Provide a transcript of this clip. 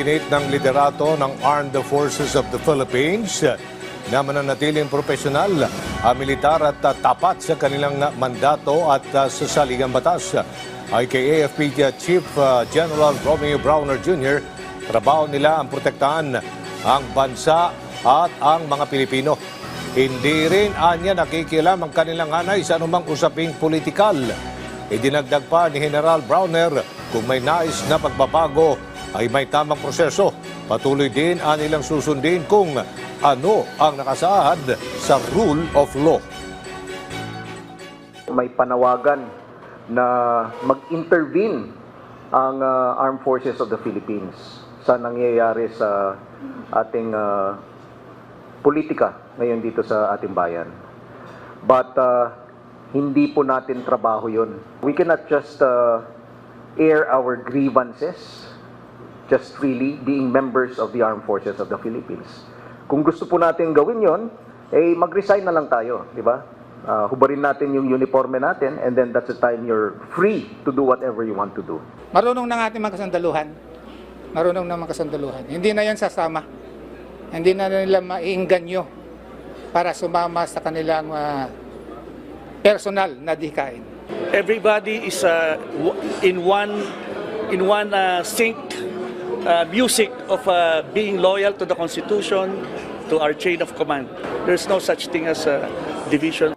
Iginit ng liderato ng Armed Forces of the Philippines na mananatiling profesional, militar at tapat sa kanilang mandato at sa saligang batas. Ay kay AFP Chief General Romeo Browner Jr., trabaho nila ang protektahan ang bansa at ang mga Pilipino. Hindi rin anya nakikialam ang kanilang hanay sa anumang usaping politikal. Idinagdag pa ni General Browner, kung may nais na pagbabago ay may tamang proseso. Patuloy din anilang susundin kung ano ang nakasaad sa rule of law. May panawagan na mag-intervene ang Armed Forces of the Philippines sa nangyayari sa ating politika ngayon dito sa ating bayan. But hindi po natin trabaho yun. We cannot just air our grievances, just really being members of the Armed Forces of the Philippines. Kung gusto po natin gawin yon, mag-resign na lang tayo, di ba? Hubarin natin yung uniforme natin and then that's the time you're free to do whatever you want to do. Marunong ng ating mga kasandaluhan. Marunong ng mga kasandaluhan. Hindi na yan sasama. Hindi na nila maiingganyo para sumama sa kanilang personal na dikain. Everybody is in one sync music of being loyal to the Constitution, to our chain of command. There's no such thing as division.